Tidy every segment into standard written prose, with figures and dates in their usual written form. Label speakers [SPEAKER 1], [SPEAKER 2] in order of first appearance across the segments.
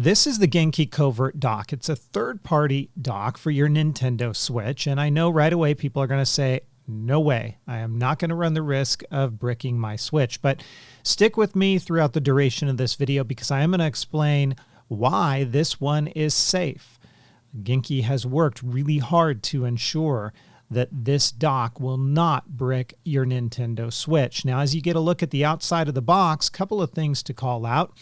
[SPEAKER 1] This is the Genki Covert Dock. It's a third-party dock for your Nintendo Switch, and I know right away people are going to say, no way, I am not going to run the risk of bricking my Switch. But stick with me throughout the duration of this video because I am going to explain why this one is safe. Genki has worked really hard to ensure that this dock will not brick your Nintendo Switch. Now, as you get a look at the outside of the box, a couple of things to call out.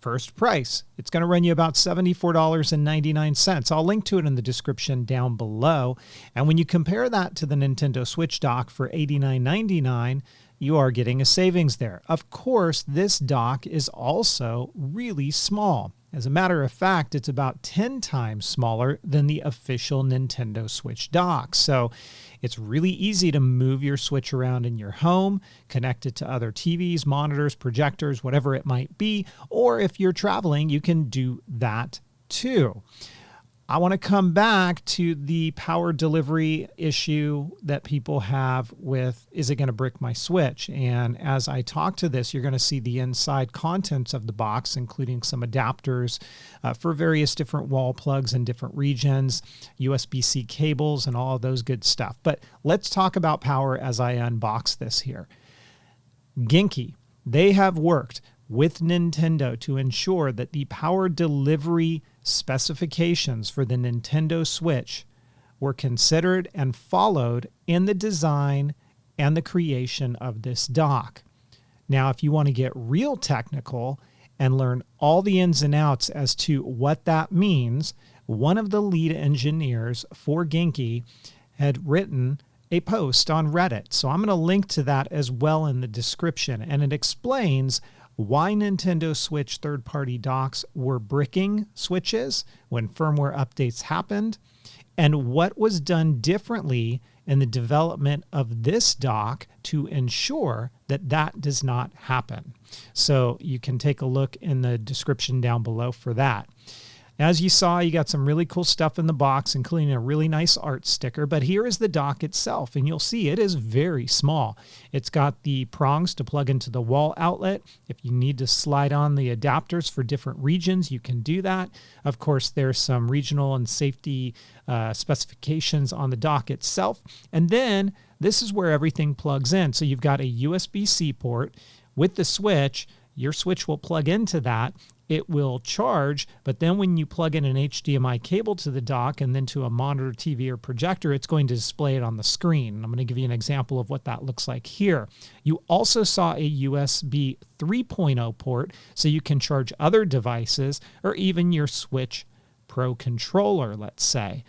[SPEAKER 1] First, price. It's going to run you about $74.99. I'll link to it in the description down below. And when you compare that to the Nintendo Switch dock for $89.99, you are getting a savings there. Of course, this dock is also really small. As a matter of fact, it's about 10 times smaller than the official Nintendo Switch dock. So it's really easy to move your Switch around in your home, connect it to other TVs, monitors, projectors, whatever it might be. Or if you're traveling, you can do that too. I want to come back to the power delivery issue that people have with, is it going to brick my Switch? And as I talk to this, you're going to see the inside contents of the box, including some adapters for various different wall plugs in different regions, USB-C cables, and all of those good stuff. But let's talk about power as I unbox this here. Genki, they have worked with Nintendo to ensure that the power delivery specifications for the Nintendo Switch were considered and followed in the design and the creation of this dock. Now, if you want to get real technical and learn all the ins and outs as to what that means, one of the lead engineers for Genki had written a post on Reddit. So I'm going to link to that as well in the description, and it explains why Nintendo Switch third-party docks were bricking switches when firmware updates happened, and what was done differently in the development of this dock to ensure that that does not happen. So you can take a look in the description down below for that. As you saw, you got some really cool stuff in the box, including a really nice art sticker. But here is the dock itself, and you'll see it is very small. It's got the prongs to plug into the wall outlet. If you need to slide on the adapters for different regions, you can do that. Of course, there's some regional and safety specifications on the dock itself. And then this is where everything plugs in. So you've got a USB-C port with the Switch. Your Switch will plug into that. It will charge, but then when you plug in an HDMI cable to the dock and then to a monitor, TV, or projector, it's going to display it on the screen. I'm going to give you an example of what that looks like here. You also saw a USB 3.0 port, so you can charge other devices or even your Switch Pro controller, let's say.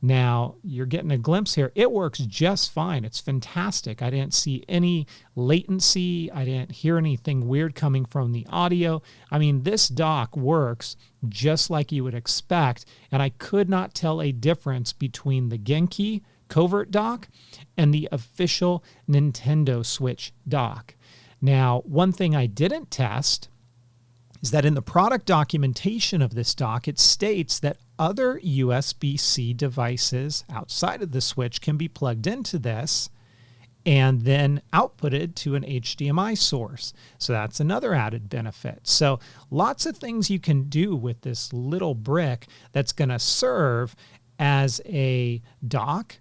[SPEAKER 1] Now, you're getting a glimpse here. It works just fine. It's fantastic. I didn't see any latency. I didn't hear anything weird coming from the audio. I mean, this dock works just like you would expect, and I could not tell a difference between the Genki Covert Dock and the official Nintendo Switch dock. Now, one thing I didn't test is that in the product documentation of this dock, it states that other USB-C devices outside of the Switch can be plugged into this and then outputted to an HDMI source. So that's another added benefit. So lots of things you can do with this little brick that's going to serve as a dock,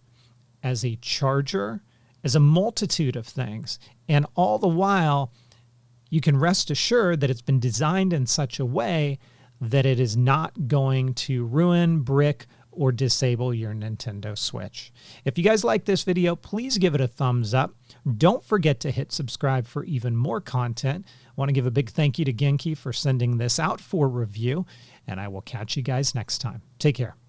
[SPEAKER 1] as a charger, as a multitude of things. And all the while, you can rest assured that it's been designed in such a way that it is not going to ruin, brick, or disable your Nintendo Switch. If you guys like this video, please give it a thumbs up. Don't forget to hit subscribe for even more content. I want to give a big thank you to Genki for sending this out for review, and I will catch you guys next time. Take care.